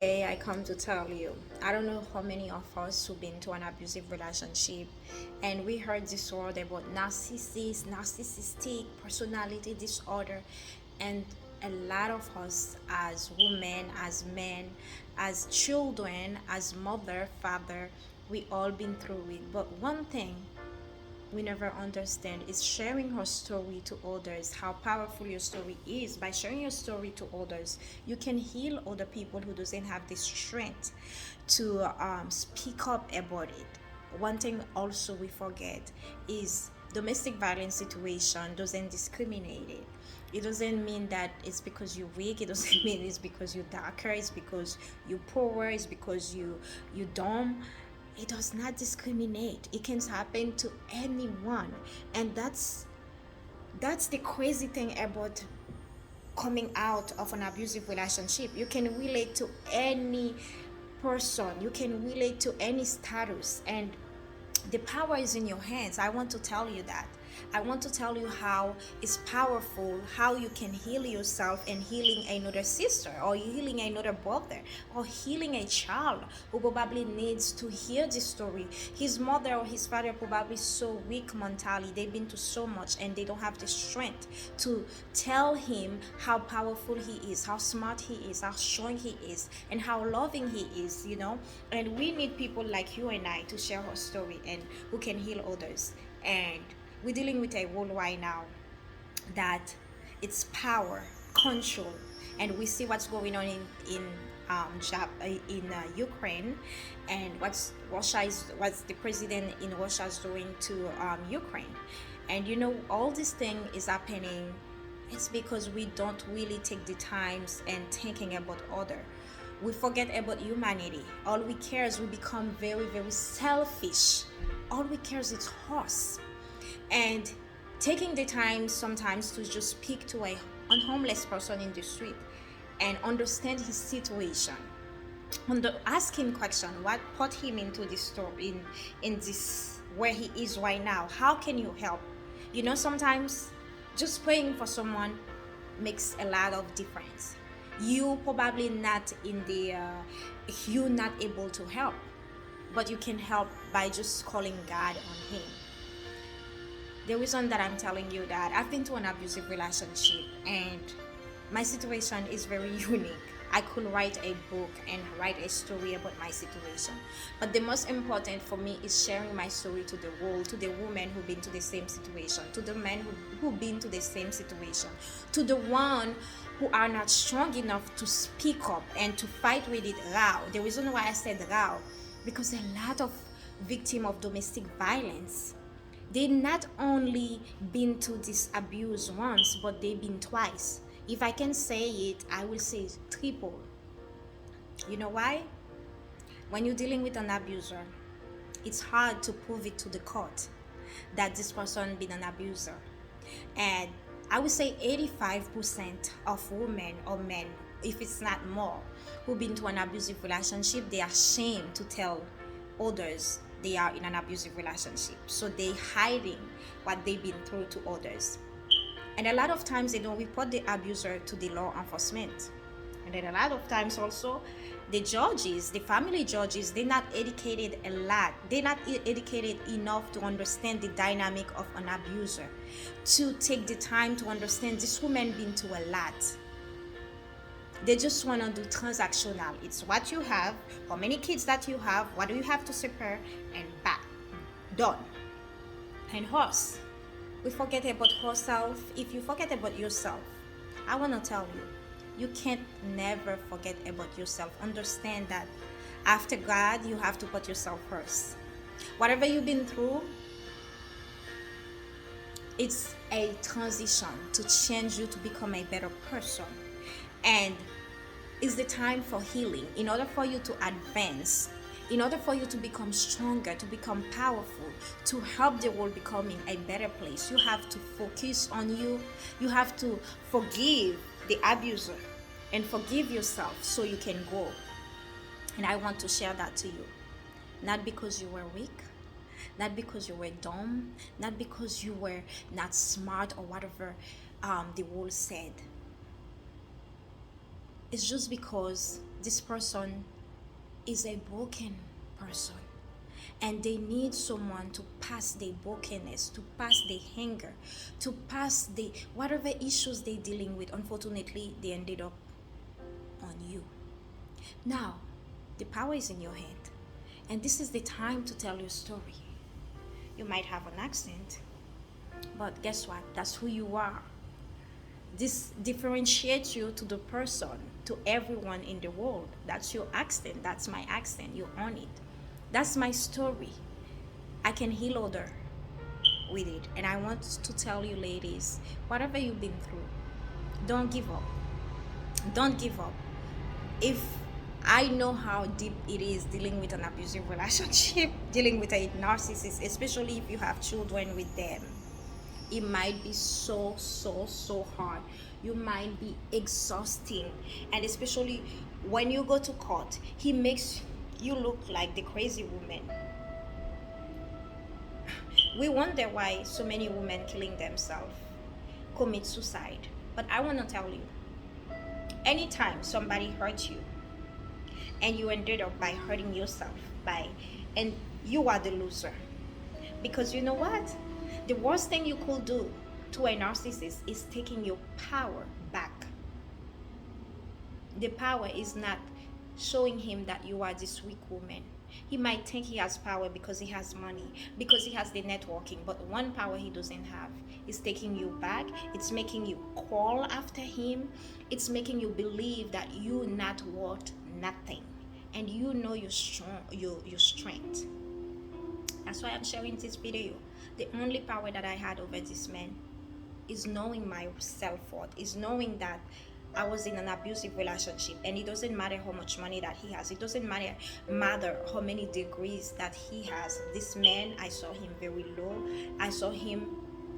Today I come to tell you, I don't know how many of us who've been to an abusive relationship and we heard this word about narcissist, narcissistic personality disorder, and a lot of us as women, as men, as children, as mother, father, we all been through it. But one thing we never understand is sharing her story to others, how powerful your story is. By sharing your story to others, you can heal other people who doesn't have the strength to speak up about it. One thing also we forget is domestic violence situation doesn't discriminate it. It doesn't mean that it's because you're weak. It doesn't mean it's because you're darker. It's because you're poor. It's because you dumb. It does not discriminate. It can happen to anyone, and that's the crazy thing about coming out of an abusive relationship. You can relate to any person, you can relate to any status, and the power is in your hands. I want to tell you that. I want to tell you how it's powerful, how you can heal yourself and healing another sister or healing another brother or healing a child who probably needs to hear this story. His mother or his father probably so weak mentally. They've been through so much and they don't have the strength to tell him how powerful he is, how smart he is, how strong he is, and how loving he is. And we need people like you and I to share our story and who can heal others. And we're dealing with a world right now that it's power, control, and we see what's going on in Ukraine, and what's the president in Russia is doing to Ukraine, and all this thing is happening. It's because we don't really take the times and thinking about other. We forget about humanity. All we care is we become very, very selfish. All we care is us. And taking the time sometimes to just speak to a homeless person in the street and understand his situation, ask him question what put him into this story, in this where he is right now. How can you help? Sometimes just praying for someone makes a lot of difference. You probably not in the you not able to help, but you can help by just calling God on him. The reason that I'm telling you that I've been to an abusive relationship and my situation is very unique. I could write a book and write a story about my situation. But the most important for me is sharing my story to the world, to the women who've been to the same situation, to the men who've been to the same situation, to the one who are not strong enough to speak up and to fight with it loud. The reason why I said loud, because a lot of victims of domestic violence, they not only been to this abuse once, but they've been twice. If I can say it, I will say triple. You know why? When you're dealing with an abuser, it's hard to prove it to the court that this person been an abuser. And I would say 85% of women or men, if it's not more, who've been to an abusive relationship, they are ashamed to tell others they are in an abusive relationship. So they hiding what they've been through to others. And a lot of times they don't report the abuser to the law enforcement. And then a lot of times also the judges, the family judges, they're not educated a lot. They're not educated enough to understand the dynamic of an abuser, to take the time to understand this woman been to a lot. They just want to do transactional. It's what you have, how many kids that you have, what do you have to separe, and back. Done. And us, we forget about ourselves. If you forget about yourself, I want to tell you, you can't never forget about yourself. Understand that after God, you have to put yourself first. Whatever you've been through, it's a transition to change you to become a better person. And it's the time for healing. In order for you to advance, in order for you to become stronger, to become powerful, to help the world becoming a better place, you have to focus on you. You have to forgive the abuser and forgive yourself so you can grow. And I want to share that to you. Not because you were weak, not because you were dumb, not because you were not smart or whatever the world said. It's just because this person is a broken person, and they need someone to pass their brokenness, to pass their anger, to pass the whatever issues they're dealing with. Unfortunately, they ended up on you. Now, the power is in your hand, and this is the time to tell your story. You might have an accent, but guess what? That's who you are. This differentiates you to the person, to everyone in the world. That's your accent. That's my accent. You own it. That's my story. I can heal other with it. And I want to tell you, ladies, whatever you've been through, don't give up. Don't give up. If I know how deep it is dealing with an abusive relationship, dealing with a narcissist, especially if you have children with them, it might be so hard. You might be exhausting, and especially when you go to court, he makes you look like the crazy woman. We wonder why so many women killing themselves, commit suicide. But I want to tell you, anytime somebody hurts you and you ended up by hurting yourself, and you are the loser, because you know what, the worst thing you could do to a narcissist is taking your power back. The power is not showing him that you are this weak woman. He might think he has power because he has money, because he has the networking, but one power he doesn't have is taking you back. It's making you crawl after him. It's making you believe that you're not worth nothing, and you know your strength. That's why I'm sharing this video. The only power that I had over this man is knowing my self-worth, is knowing that I was in an abusive relationship, and it doesn't matter how much money that he has. It doesn't matter how many degrees that he has. This man, I saw him very low. I saw him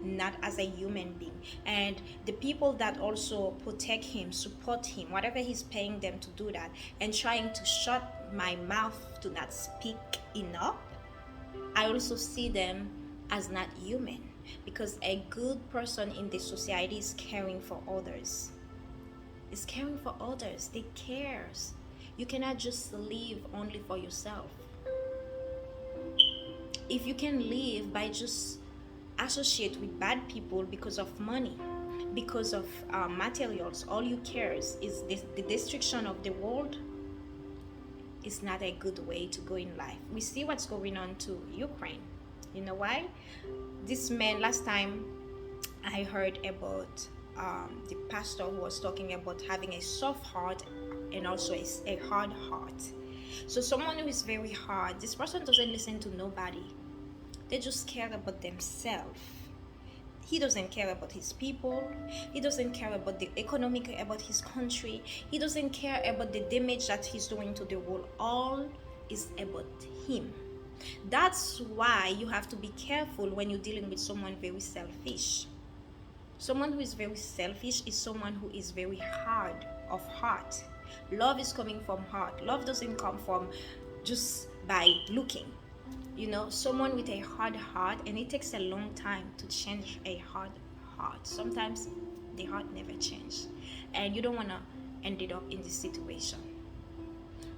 not as a human being. And the people that also protect him, support him, whatever he's paying them to do that, and trying to shut my mouth to not speak enough, I also see them as not human, because a good person in the society is caring for others. Is caring for others. They cares. You cannot just live only for yourself. If you can live by just associate with bad people because of money, because of materials, all you cares is the destruction of the world, is not a good way to go in life. We see what's going on to Ukraine. You know why? This man, last time I heard about the pastor who was talking about having a soft heart and also a hard heart. So someone who is very hard, this person doesn't listen to nobody. They just care about themselves. He doesn't care about his people. He doesn't care about the economic, about his country. He doesn't care about the damage that he's doing to the world. All is about him. That's why you have to be careful when you're dealing with someone very selfish. Someone who is very selfish is someone who is very hard of heart. Love is coming from heart. Love doesn't come from just by looking. You know, someone with a hard heart, and it takes a long time to change a hard heart. Sometimes the heart never changes, and you don't want to end it up in this situation.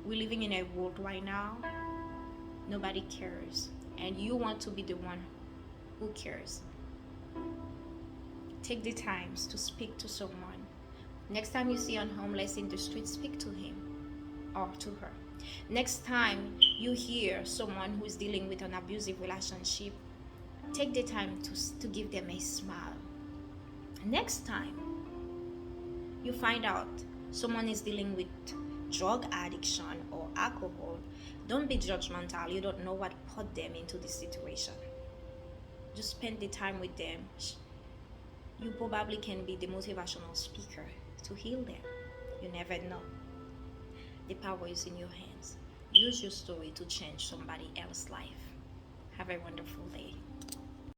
We're living in a world right now, nobody cares, and you want to be the one who cares. Take the times to speak to someone. Next time you see a homeless in the street, speak to him or to her. Next time you hear someone who is dealing with an abusive relationship, take the time to give them a smile. Next time you find out someone is dealing with drug addiction or alcohol, don't be judgmental. You don't know what put them into this situation. Just spend the time with them. You probably can be the motivational speaker to heal them. You never know. The power is in your hands. Use your story to change somebody else's life. Have a wonderful day.